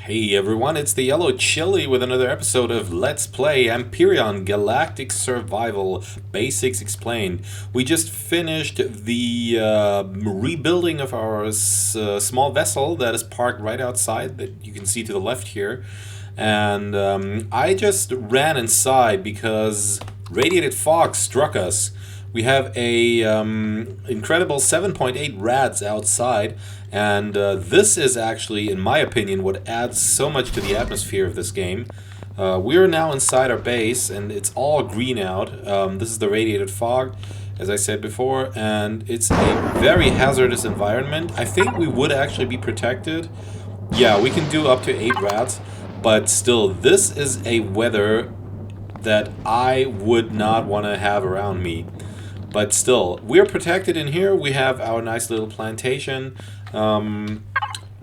Hey everyone, it's the Yellow Chili with another episode of Let's Play Empyrion Galactic Survival Basics Explained. We just finished the rebuilding of our small vessel that is parked right outside that you can see to the left here. And I just ran inside because radiated fog struck us. We have a incredible 7.8 rads outside, and this is actually, in my opinion, what adds so much to the atmosphere of this game. We are now inside our base, and it's all green out. This is the radiated fog, as I said before, and it's a very hazardous environment. I think we would actually be protected. Yeah, we can do up to 8 rads, but still, this is a weather that I would not want to have around me. But still, we're protected in here. We have our nice little plantation.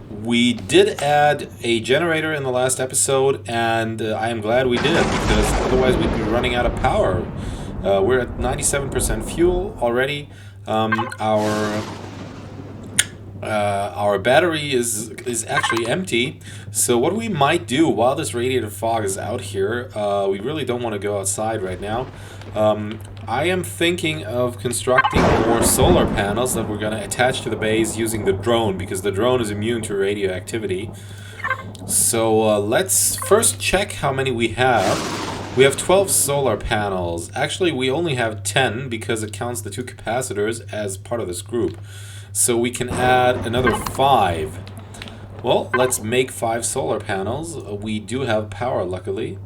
We did add a generator in the last episode, and I am glad we did, because otherwise we'd be running out of power. We're at 97% fuel already. Our battery is actually empty. So what we might do while this radiated fog is out here, we really don't want to go outside right now. I am thinking of constructing more solar panels that we're going to attach to the base using the drone, because the drone is immune to radioactivity. So let's first check how many we have. We have 12 solar panels. Actually, we only have 10 because it counts the 2 capacitors as part of this group. So we can add another 5. Well, let's make 5 solar panels. We do have power, luckily.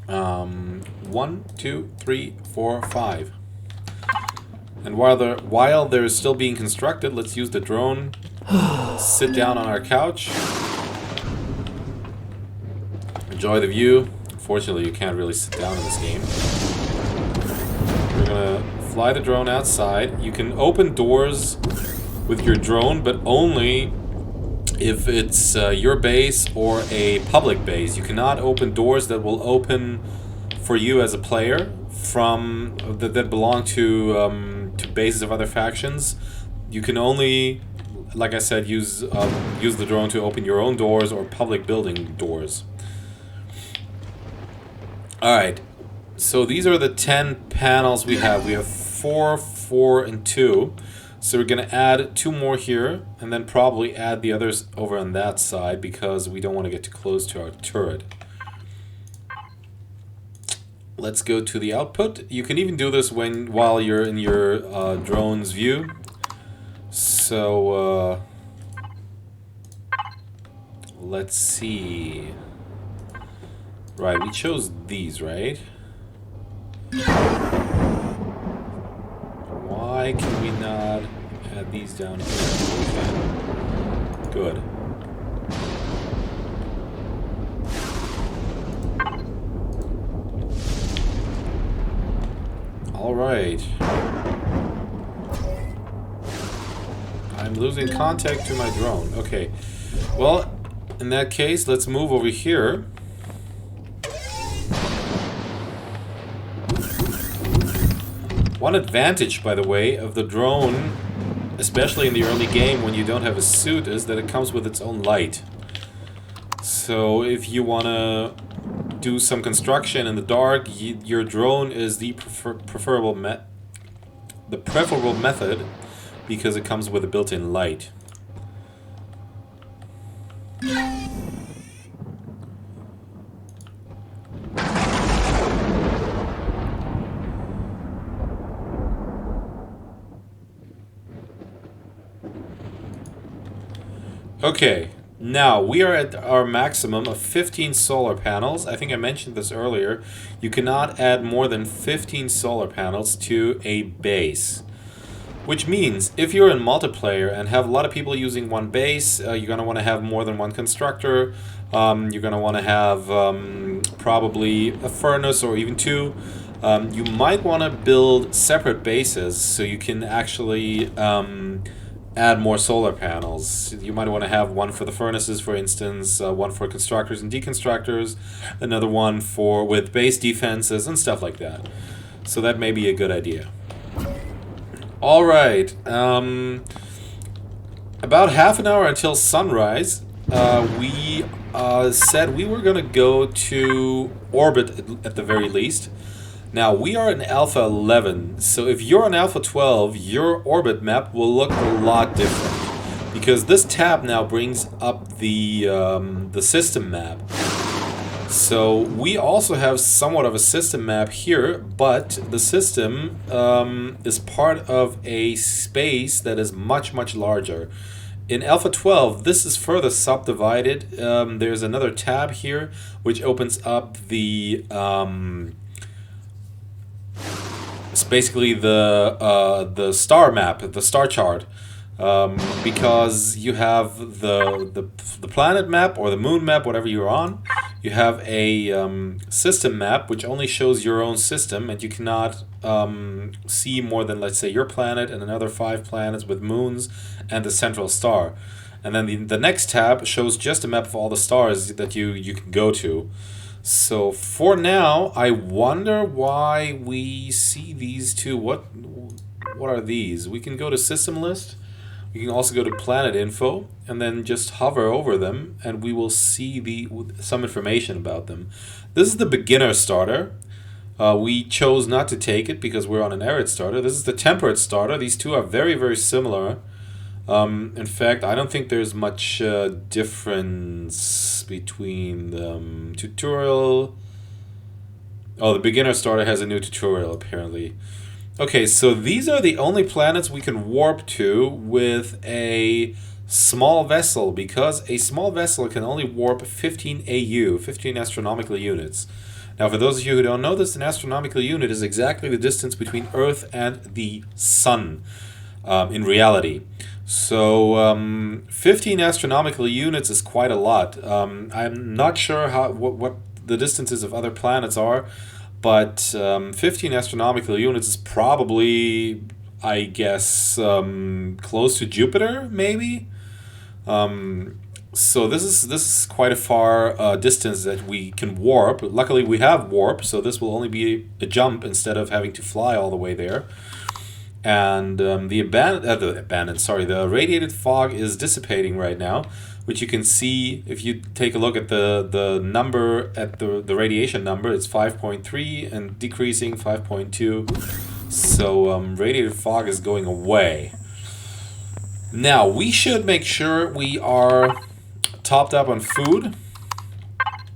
1, 2, 3, 4, 5. And while they're still being constructed, let's use the drone. Sit down on our couch. Enjoy the view. Unfortunately, you can't really sit down in this game. We're gonna fly the drone outside. You can open doors with your drone, but only if it's your base or a public base. You cannot open doors that will open for you as a player from that belong to bases of other factions. You can only, like I said, use the drone to open your own doors or public building doors. Alright, so these are the 10 panels we have. We have 4, 4, and 2. So we're going to add 2 more here, and then probably add the others over on that side, because we don't want to get too close to our turret. Let's go to the output. You can even do this while you're in your drone's view. So let's see. Right, we chose these, right? Why can we not add these down here? Okay. Good. Alright. I'm losing contact to my drone. Okay. Well, in that case, let's move over here. One advantage, by the way, of the drone, especially in the early game when you don't have a suit, is that it comes with its own light. So if you want to do some construction in the dark, your drone is the preferable method, because it comes with a built-in light. Okay, now we are at our maximum of 15 solar panels. I think I mentioned this earlier. You cannot add more than 15 solar panels to a base. Which means, if you're in multiplayer and have a lot of people using one base, you're going to want to have more than one constructor. You're going to want to have probably a furnace or even 2. You might want to build separate bases so you can actually add more solar panels. You might want to have one for the furnaces, for instance, one for constructors and deconstructors, another one with base defenses and stuff like that. So that may be a good idea. Alright, about half an hour until sunrise. We said we were going to go to orbit at the very least. Now, we are in Alpha 11, so if you're on Alpha 12, your orbit map will look a lot different. Because this tab now brings up the system map. So we also have somewhat of a system map here, but the system is part of a space that is much, much larger. In Alpha 12, this is further subdivided. There's another tab here, which opens up the... it's basically the star map, the star chart. Because you have the planet map or the moon map, whatever you're on. You have a system map which only shows your own system, and you cannot see more than, let's say, your planet and another 5 planets with moons and the central star. And then the next tab shows just a map of all the stars that you can go to. So for now, I wonder why we see these two. What are these? We can go to system list. We can also go to planet info and then just hover over them, and we will see some information about them. This is the beginner starter. We chose not to take it because we're on an arid starter. This is the temperate starter. These two are very, very similar. In fact, I don't think there's much difference between them. Tutorial. Oh, the beginner starter has a new tutorial apparently. Okay, so these are the only planets we can warp to with a small vessel, because a small vessel can only warp 15 AU, 15 astronomical units. Now, for those of you who don't know this, an astronomical unit is exactly the distance between Earth and the Sun in reality. So 15 astronomical units is quite a lot. I'm not sure what the distances of other planets are, but 15 astronomical units is probably, I guess, close to Jupiter, maybe? So this is quite a far distance that we can warp. Luckily, we have warp, so this will only be a jump instead of having to fly all the way there. And the radiated fog is dissipating right now, which you can see if you take a look at the number, at the radiation number. It's 5.3 and decreasing 5.2. So radiated fog is going away. Now we should make sure we are topped up on food.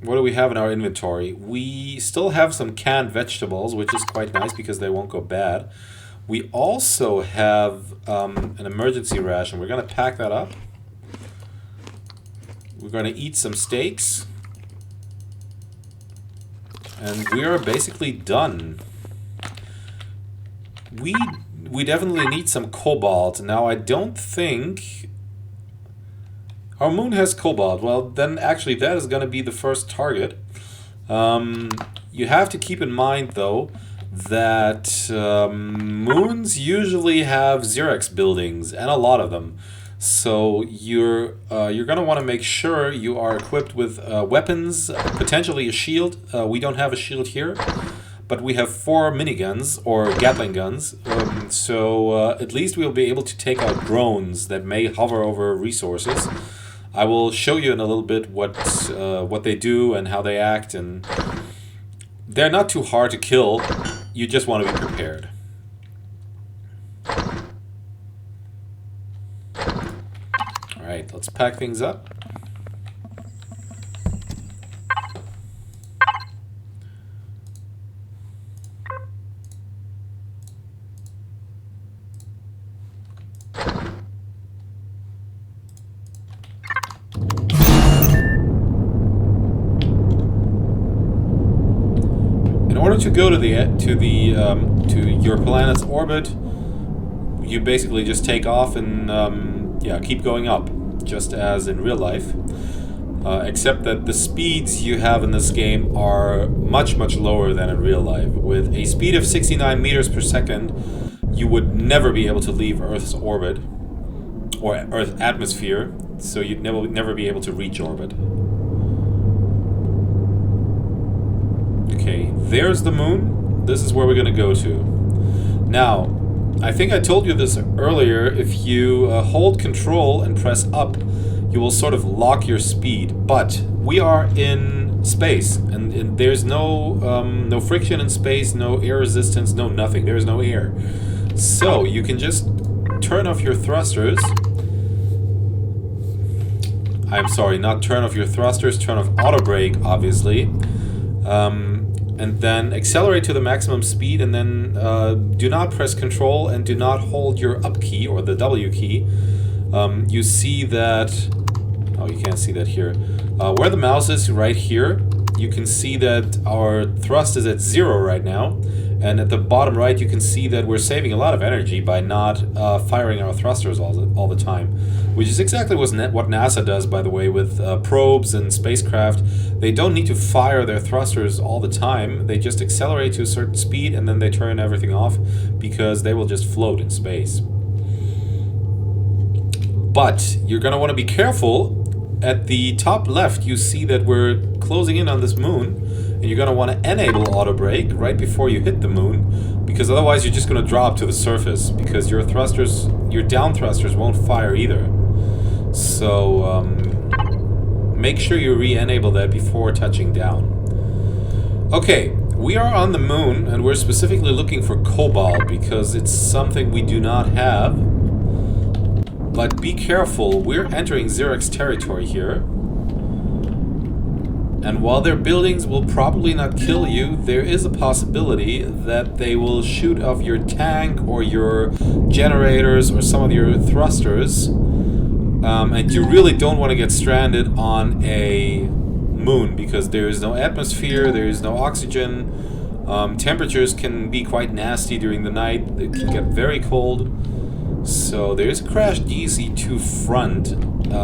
What do we have in our inventory? We still have some canned vegetables, which is quite nice because they won't go bad. We also have an emergency ration. We're going to pack that up. We're going to eat some steaks. And we are basically done. We definitely need some cobalt. Now, I don't think... Our moon has cobalt. Well, then actually that is going to be the first target. You have to keep in mind, though, that moons usually have Zirax buildings, and a lot of them. So you're going to want to make sure you are equipped with weapons, potentially a shield. We don't have a shield here, but we have 4 miniguns, or Gatling guns. So at least we'll be able to take out drones that may hover over resources. I will show you in a little bit what they do and how they act, and they're not too hard to kill. You just want to be prepared. Alright, let's pack things up. In order to go to your planet's orbit, you basically just take off and keep going up, just as in real life. Except that the speeds you have in this game are much, much lower than in real life. With a speed of 69 meters per second, you would never be able to leave Earth's orbit or Earth's atmosphere, so you'd never be able to reach orbit. Okay, there's the moon. This is where we're going to go to. Now, I think I told you this earlier. If you hold Control and press up, you will sort of lock your speed. But we are in space, and there's no friction in space, no air resistance, no nothing. There's no air. So you can just turn off your thrusters. I'm sorry, not turn off your thrusters, turn off auto brake, obviously. And then accelerate to the maximum speed, and then do not press control and do not hold your up key or the W key. You see that, oh, you can't see that here. Where the mouse is right here, you can see that our thrust is at 0 right now. And at the bottom right, you can see that we're saving a lot of energy by not firing our thrusters all the time. Which is exactly what NASA does, by the way, with probes and spacecraft. They don't need to fire their thrusters all the time. They just accelerate to a certain speed and then they turn everything off because they will just float in space. But you're going to want to be careful. At the top left, you see that we're closing in on this moon. And you're going to want to enable auto brake right before you hit the moon, because otherwise you're just going to drop to the surface, because your thrusters, your down thrusters won't fire either. So make sure you re-enable that before touching down. Okay, we are on the moon, and we're specifically looking for Cobalt, because it's something we do not have. But be careful, we're entering Zirax territory here. And while their buildings will probably not kill you, there is a possibility that they will shoot off your tank or your generators or some of your thrusters. And you really don't want to get stranded on a moon because there is no atmosphere, there is no oxygen. Temperatures can be quite nasty during the night. It can get very cold. So there is a crashed DC-2 front.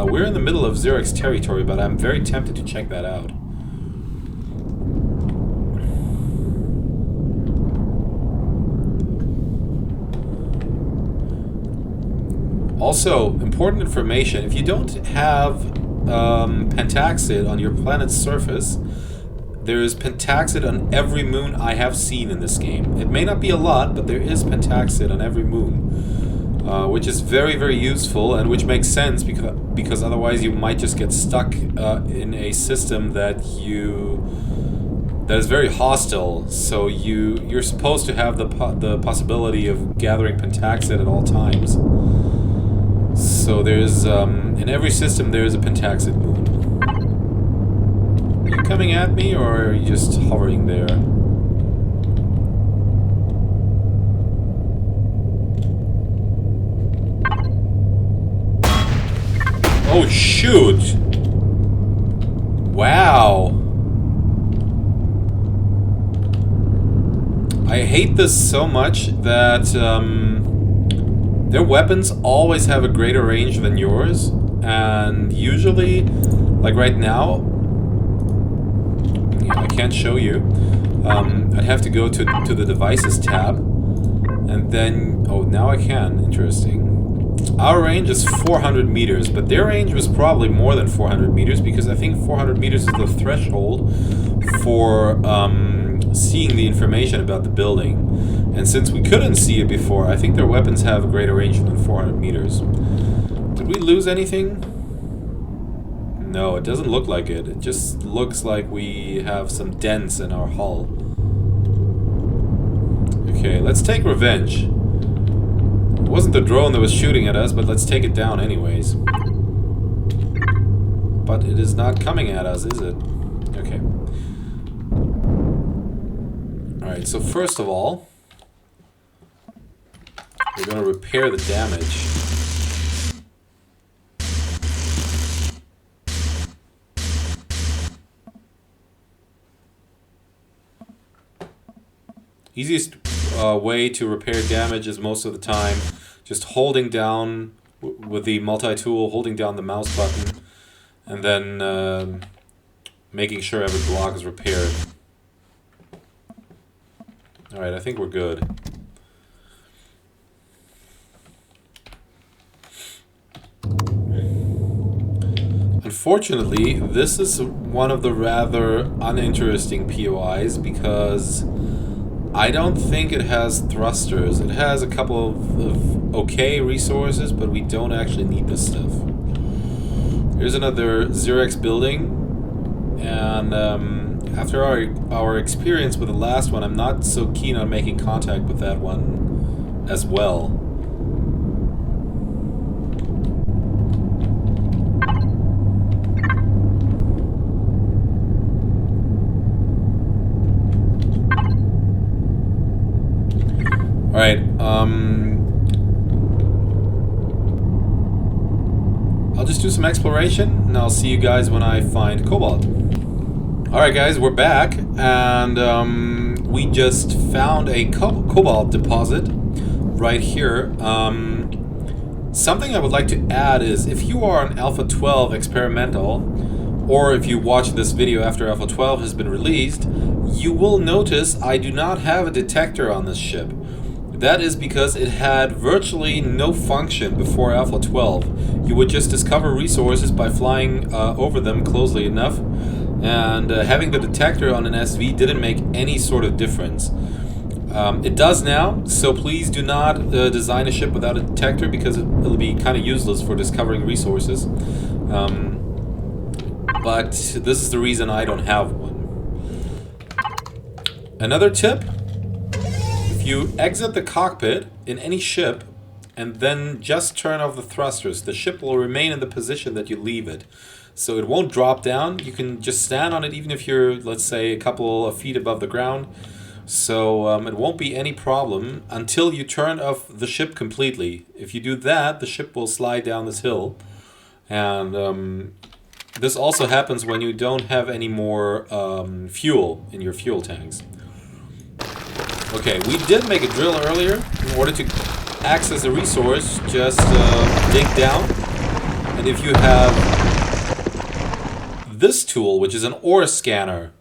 We're in the middle of Zirax territory, but I'm very tempted to check that out. Also, important information, if you don't have pentaxid on your planet's surface, there is pentaxid on every moon I have seen in this game. It may not be a lot, but there is pentaxid on every moon, which is very, very useful, and which makes sense because otherwise you might just get stuck in a system that is very hostile. So you're supposed to have the possibility of gathering pentaxid at all times. So there's, in every system there is a pentaxid moon. Are you coming at me, or are you just hovering there? Oh shoot! Wow! I hate this so much that, their weapons always have a greater range than yours, and usually, like right now, I can't show you. I'd have to go to the devices tab, and then, oh, now I can. Interesting. Our range is 400 meters, but their range was probably more than 400 meters, because I think 400 meters is the threshold for seeing the information about the building. And since we couldn't see it before, I think their weapons have a greater range than 400 meters. Did we lose anything? No, it doesn't look like it. It just looks like we have some dents in our hull. Okay, let's take revenge. It wasn't the drone that was shooting at us, but let's take it down anyways. But it is not coming at us, is it? Okay. Alright, so first of all, we're going to repair the damage. Easiest way to repair damage is most of the time just holding down with the multi-tool, holding down the mouse button, and then making sure every block is repaired. Alright, I think we're good. Unfortunately, this is one of the rather uninteresting POIs because I don't think it has thrusters. It has a couple of okay resources, but we don't actually need this stuff. Here's another Zirax building, and after our experience with the last one, I'm not so keen on making contact with that one as well. Alright, I'll just do some exploration, and I'll see you guys when I find Cobalt. Alright guys, we're back, and we just found a Cobalt deposit right here. Something I would like to add is, if you are on Alpha 12 experimental, or if you watch this video after Alpha 12 has been released, you will notice I do not have a detector on this ship. That is because it had virtually no function before Alpha 12. You would just discover resources by flying over them closely enough, and having the detector on an SV didn't make any sort of difference. It does now, so please do not design a ship without a detector, because it'll be kind of useless for discovering resources. But this is the reason I don't have one. Another tip: if you exit the cockpit in any ship and then just turn off the thrusters, the ship will remain in the position that you leave it. So it won't drop down. You can just stand on it even if you're, let's say, a couple of feet above the ground. So it won't be any problem until you turn off the ship completely. If you do that, the ship will slide down this hill. And this also happens when you don't have any more fuel in your fuel tanks. Okay, we did make a drill earlier. In order to access a resource, just dig down. And if you have this tool, which is an ore scanner,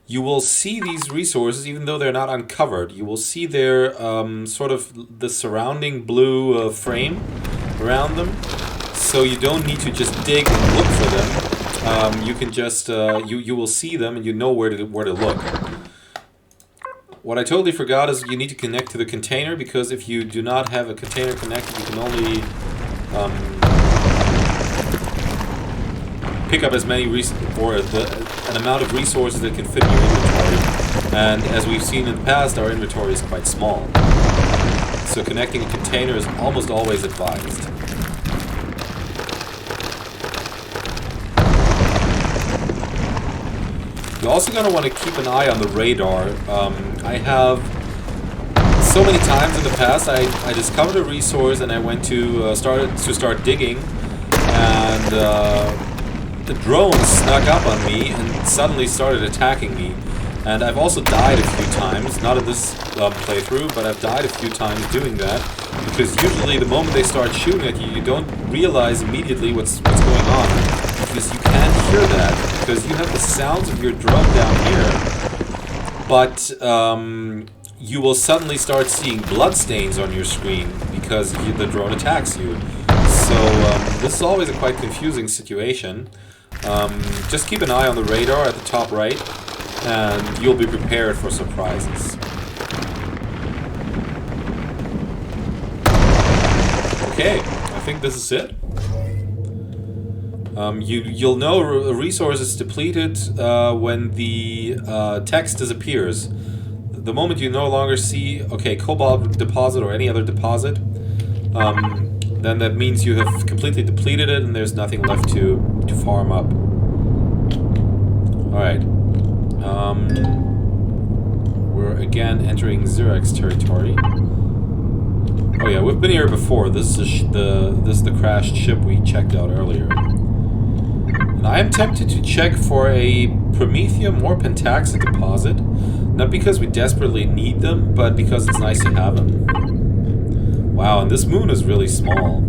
you will see these resources even though they're not uncovered. You will see their sort of the surrounding blue frame around them. So you don't need to just dig and look for them. You can just you will see them and you know where to look. What I totally forgot is you need to connect to the container, because if you do not have a container connected, you can only pick up as many an amount of resources that can fit in your inventory. And as we've seen in the past, our inventory is quite small. So connecting a container is almost always advised. You're also going to want to keep an eye on the radar. I have so many times in the past I discovered a resource and I went to start digging, and the drone snuck up on me and suddenly started attacking me. And I've also died a few times, not in this playthrough, but I've died a few times doing that, because usually the moment they start shooting at you, you don't realize immediately what's going on, because you can't hear that, because you have the sounds of your drone down here, but you will suddenly start seeing bloodstains on your screen because the drone attacks you. So this is always a quite confusing situation. Just keep an eye on the radar at the top right, and you'll be prepared for surprises. Okay, I think this is it. You'll know a resource is depleted when the text disappears. The moment you no longer see, okay, Cobalt deposit or any other deposit, then that means you have completely depleted it and there's nothing left to farm up. Alright. We're again entering Zirax territory. Oh yeah, we've been here before. This is the crashed ship we checked out earlier. And I am tempted to check for a Promethium or Pentaxid deposit. Not because we desperately need them, but because it's nice to have them. Wow, and this moon is really small.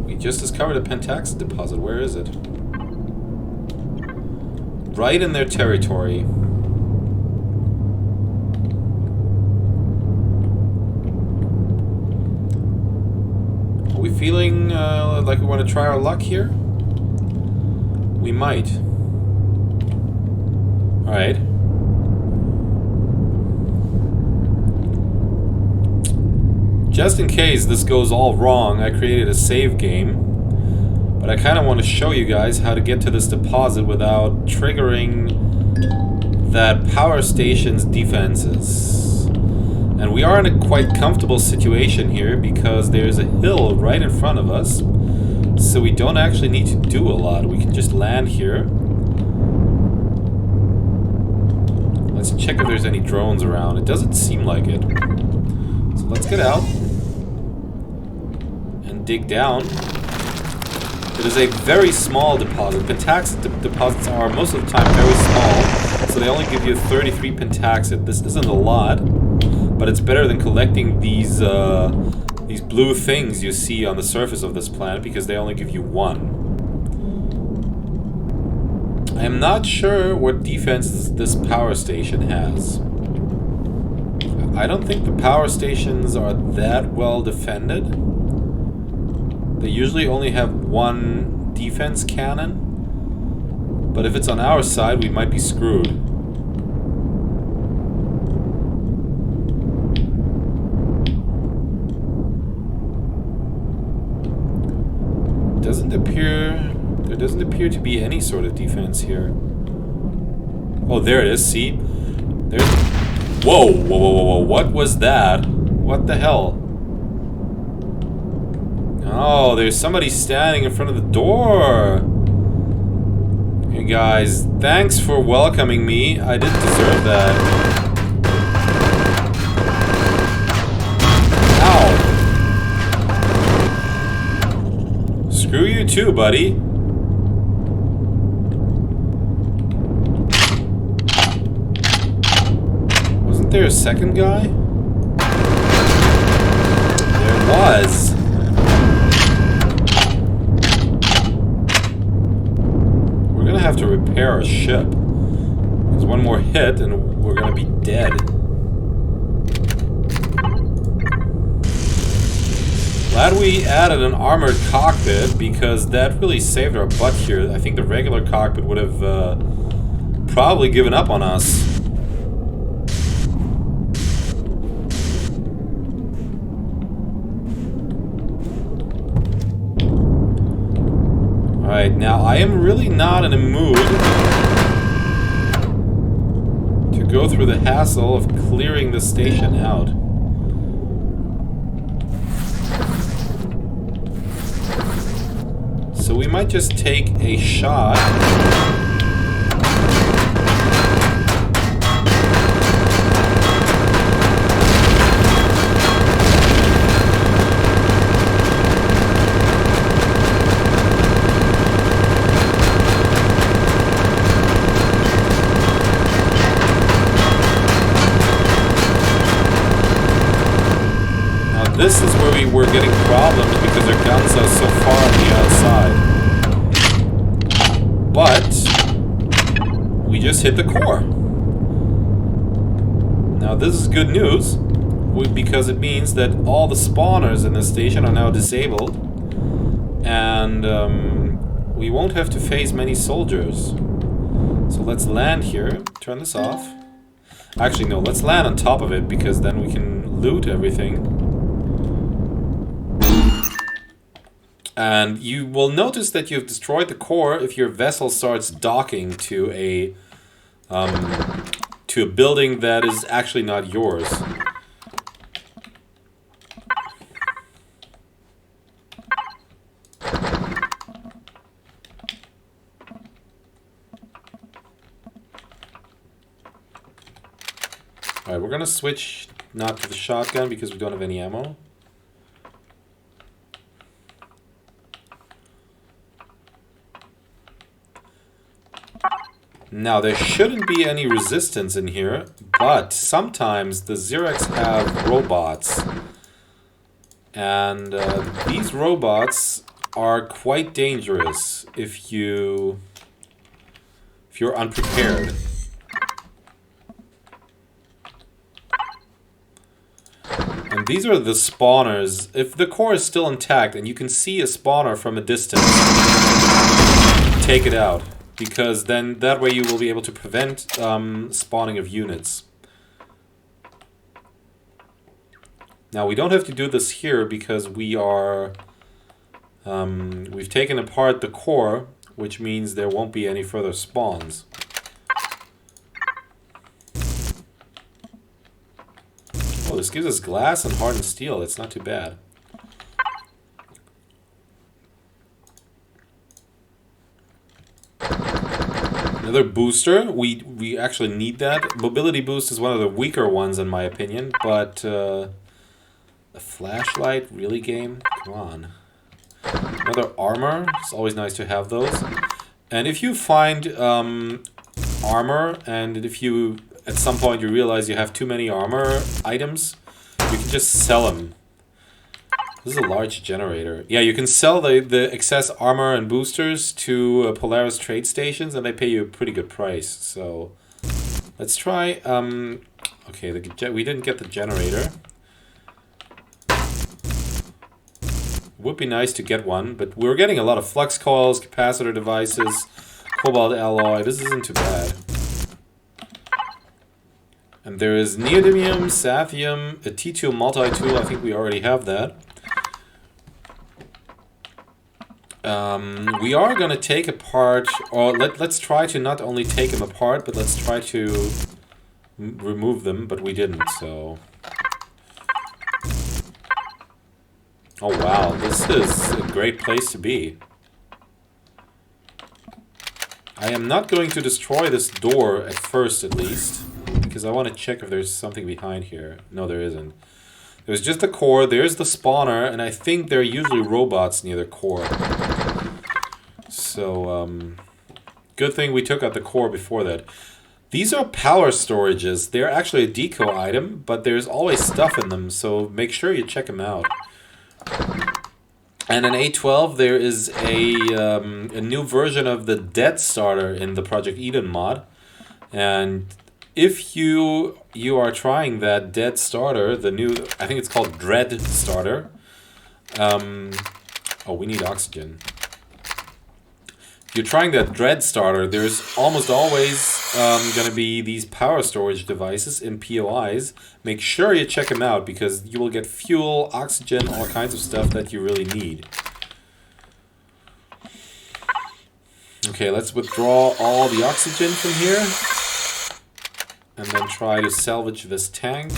We just discovered a Pentaxid deposit. Where is it? Right in their territory. Are we feeling like we want to try our luck here? We might. Alright. Just in case this goes all wrong, I created a save game. But I kind of want to show you guys how to get to this deposit without triggering that power station's defenses. And we are in a quite comfortable situation here because there's a hill right in front of us. So we don't actually need to do a lot. We can just land here. Let's check if there's any drones around. It doesn't seem like it. So let's get out and dig down. It is a very small deposit. Pentaxid deposits are most of the time very small, so they only give you 33 pentaxid. This isn't a lot, but it's better than collecting these blue things you see on the surface of this planet because they only give you 1. I am not sure what defense this power station has. I don't think the power stations are that well defended. They usually only have 1 defense cannon. But if it's on our side, we might be screwed. There doesn't appear to be any sort of defense here. Oh, there it is, see? There's... Whoa, whoa, whoa, whoa, whoa, what was that? What the hell? Oh, there's somebody standing in front of the door. Hey guys, thanks for welcoming me. I didn't deserve that. Ow. Screw you too, buddy. Wasn't there a second guy? There was. We're gonna have to repair our ship. There's one more hit and we're gonna be dead. Glad we added an armored cockpit because that really saved our butt here. I think the regular cockpit would have probably given up on us. Alright, now I am really not in a mood to go through the hassle of clearing the station out. So we might just take a shot. This is where we were getting problems because their guns are so far on the outside. But we just hit the core. Now this is good news because it means that all the spawners in the station are now disabled and we won't have to face many soldiers. So let's land here, turn this off. Actually no, let's land on top of it because then we can loot everything. And you will notice that you've destroyed the core if your vessel starts docking to a building that is actually not yours. Alright, we're gonna switch not to the shotgun because we don't have any ammo. Now, there shouldn't be any resistance in here, but sometimes the Zirax have robots. And these robots are quite dangerous if you're unprepared. And these are the spawners. If the core is still intact and you can see a spawner from a distance, take it out. Because then that way you will be able to prevent spawning of units. Now, we don't have to do this here because we are... we've taken apart the core, which means there won't be any further spawns. Oh, this gives us glass and hardened steel. That's not too bad. Another booster. We actually need that. Mobility boost is one of the weaker ones in my opinion, but a flashlight, really, game? Come on. Another armor. It's always nice to have those. And if you find armor, and if you at some point you realize you have too many armor items, you can just sell them. This is a large generator. Yeah, you can sell the excess armor and boosters to Polaris trade stations, and they pay you a pretty good price. So let's try. Okay, we didn't get the generator. Would be nice to get one, but we're getting a lot of flux coils, capacitor devices, cobalt alloy. This isn't too bad. And there is neodymium, sathium, a T2 multi-tool. I think we already have that. We are going to take apart, or let's try to not only take them apart, but let's try to remove them, but we didn't, so... Oh wow, this is a great place to be. I am not going to destroy this door at first, at least, because I want to check if there's something behind here. No, there isn't. There's just the core, there's the spawner, and I think there are usually robots near the core. So, good thing we took out the core before that. These are power storages. They're actually a deco item, but there's always stuff in them, so make sure you check them out. And in E12, there is a new version of the Dead starter in the Project Eden mod. And if you are trying that Dead starter, the new, I think it's called Dread starter. Oh, we need oxygen. If you're trying that Dread starter, there's almost always going to be these power storage devices in POIs. Make sure you check them out because you will get fuel, oxygen, all kinds of stuff that you really need. Okay, let's withdraw all the oxygen from here. And then try to salvage this tank.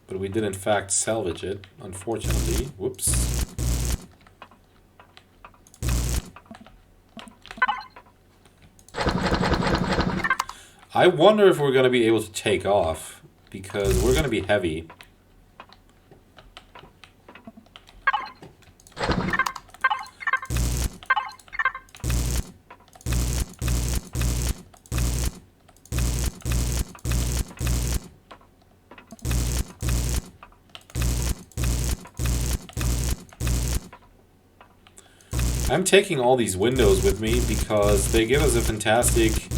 But we did in fact salvage it, unfortunately. Whoops. I wonder if we're going to be able to take off, because we're going to be heavy. I'm taking all these windows with me because they give us a fantastic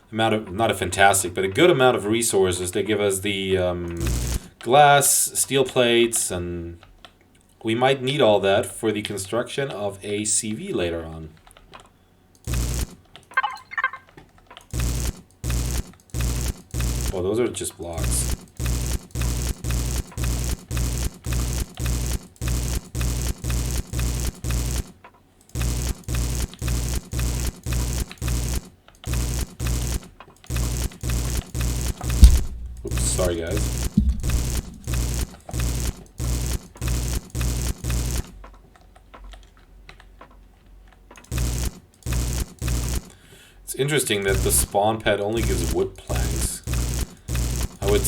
amount of, not a fantastic, but a good amount of resources. They give us the glass, steel plates, and we might need all that for the construction of a CV later on. Oh, those are just blocks. Sorry, guys. It's interesting that the spawn pad only gives wood planks. I would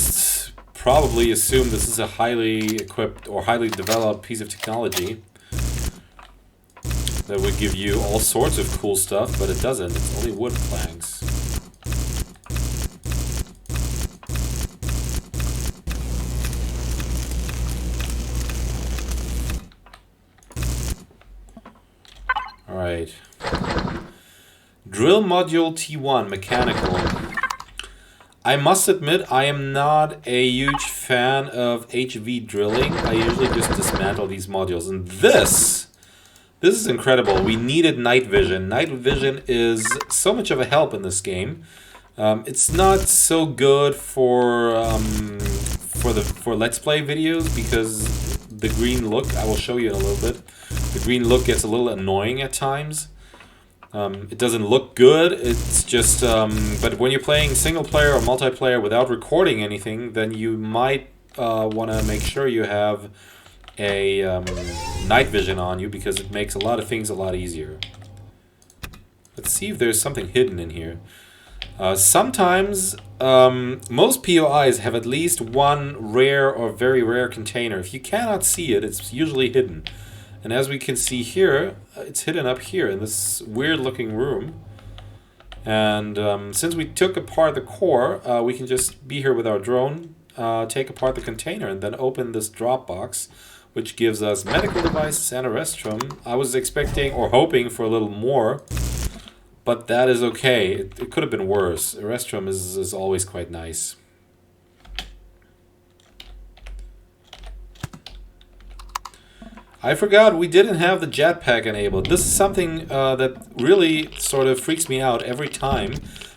probably assume this is a highly equipped or highly developed piece of technology that would give you all sorts of cool stuff, but it doesn't. It's only wood planks. Alright. Drill module T1, mechanical. I must admit, I am not a huge fan of HV drilling. I usually just dismantle these modules. And this is incredible. We needed night vision. Night vision is so much of a help in this game. It's not so good for Let's Play videos because the green look, I will show you in a little bit, the green look gets a little annoying at times. It doesn't look good, it's just, but when you're playing single player or multiplayer without recording anything, then you might want to make sure you have a night vision on you, because it makes a lot of things a lot easier. Let's see if there's something hidden in here. Sometimes, most POIs have at least one rare or very rare container. If you cannot see it, it's usually hidden. And as we can see here, it's hidden up here in this weird looking room. And since we took apart the core, we can just be here with our drone, take apart the container, and then open this drop box, which gives us medical devices and a restroom. I was expecting or hoping for a little more, but that is okay. It could have been worse. A restroom is always quite nice. I forgot we didn't have the jetpack enabled. This is something that really sort of freaks me out every time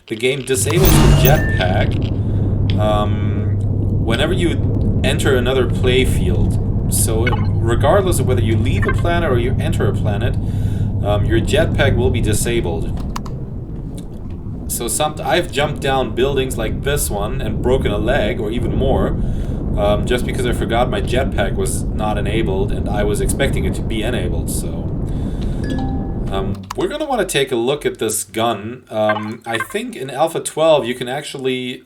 the game disables the jetpack whenever you enter another play field. So regardless of whether you leave a planet or you enter a planet, your jetpack will be disabled. So I've jumped down buildings like this one and broken a leg or even more, just because I forgot my jetpack was not enabled and I was expecting it to be enabled. So we're going to want to take a look at this gun. I think in Alpha 12 you can actually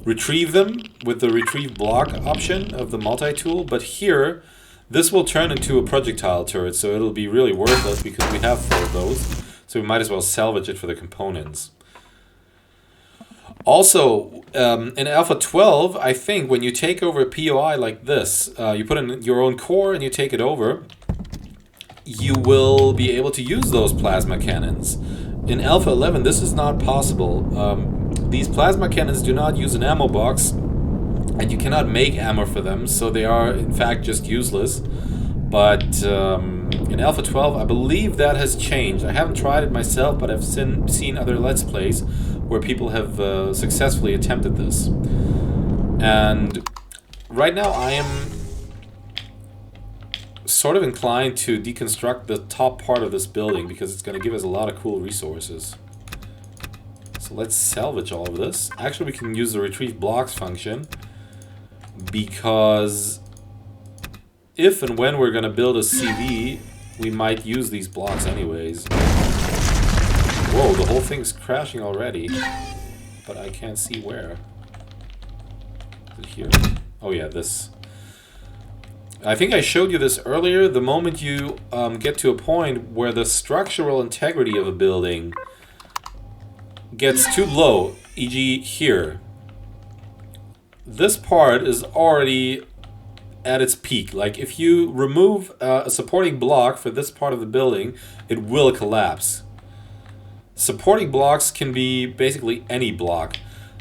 retrieve them with the retrieve block option of the multi-tool, but here this will turn into a projectile turret, so it'll be really worthless because we have 4 of those. So we might as well salvage it for the components. Also, in Alpha 12, I think when you take over a POI like this, you put in your own core and you take it over, you will be able to use those plasma cannons. In Alpha 11, this is not possible. These plasma cannons do not use an ammo box, and you cannot make ammo for them, so they are in fact just useless. But in Alpha 12, I believe that has changed. I haven't tried it myself, but I've seen other Let's Plays where people have successfully attempted this. And right now I am sort of inclined to deconstruct the top part of this building because it's going to give us a lot of cool resources. So let's salvage all of this. Actually, we can use the retrieve blocks function, because if and when we're going to build a CV, we might use these blocks anyways. Whoa, the whole thing's crashing already, but I can't see where. Is it here? Oh yeah, this. I think I showed you this earlier. The moment you get to a point where the structural integrity of a building gets too low, e.g. here, this part is already at its peak. Like if you remove a supporting block for this part of the building, it will collapse. Supporting blocks can be basically any block.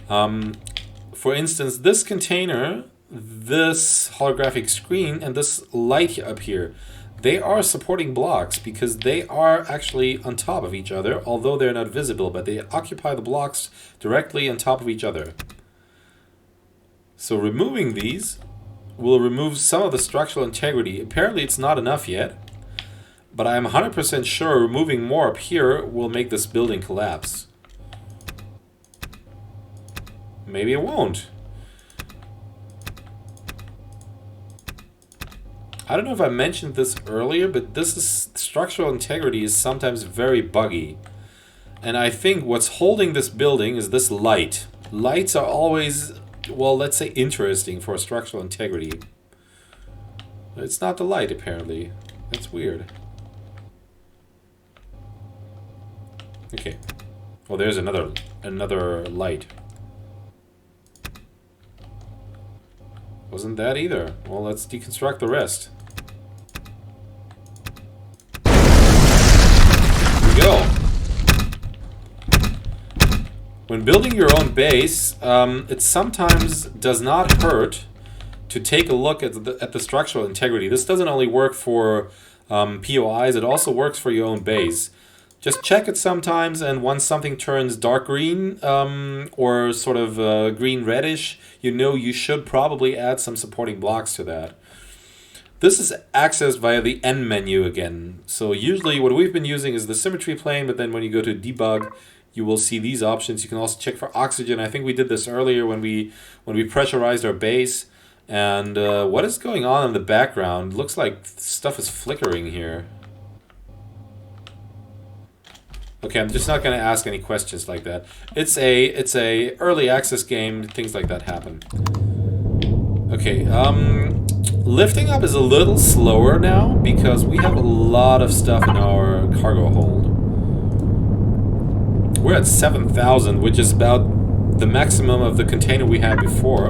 For instance, this container, this holographic screen, and this light up here, they are supporting blocks because they are actually on top of each other, although they're not visible, but they occupy the blocks directly on top of each other. So removing these will remove some of the structural integrity. Apparently it's not enough yet, but I'm 100% sure removing more up here will make this building collapse. Maybe it won't. I don't know if I mentioned this earlier, but structural integrity is sometimes very buggy. And I think what's holding this building is this light. Lights are always, well, let's say interesting for structural integrity. It's not the light, apparently. That's weird. Okay. Well, there's another light. Wasn't that either. Well, let's deconstruct the rest. Here we go. When building your own base, it sometimes does not hurt to take a look at the structural integrity. This doesn't only work for POIs, it also works for your own base. Just check it sometimes, and once something turns dark green or sort of green reddish, you know you should probably add some supporting blocks to that. This is accessed via the N menu again. So usually what we've been using is the symmetry plane, but then when you go to debug, you will see these options. You can also check for oxygen. I think we did this earlier when we pressurized our base. And what is going on in the background? Looks like stuff is flickering here. Okay, I'm just not going to ask any questions like that. It's a early access game. Things like that happen. Okay, lifting up is a little slower now because we have a lot of stuff in our cargo hold. We're at 7,000, which is about the maximum of the container we had before.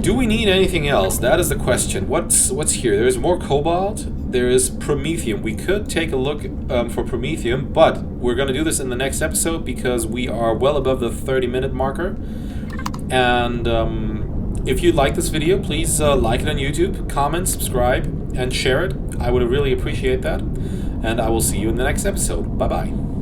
Do we need anything else? That is the question. What's here? There's more cobalt. There is promethium. We could take a look for promethium, but we're going to do this in the next episode because we are well above the 30-minute marker. And if you like this video, please like it on YouTube, comment, subscribe, and share it. I would really appreciate that. And I will see you in the next episode. Bye-bye.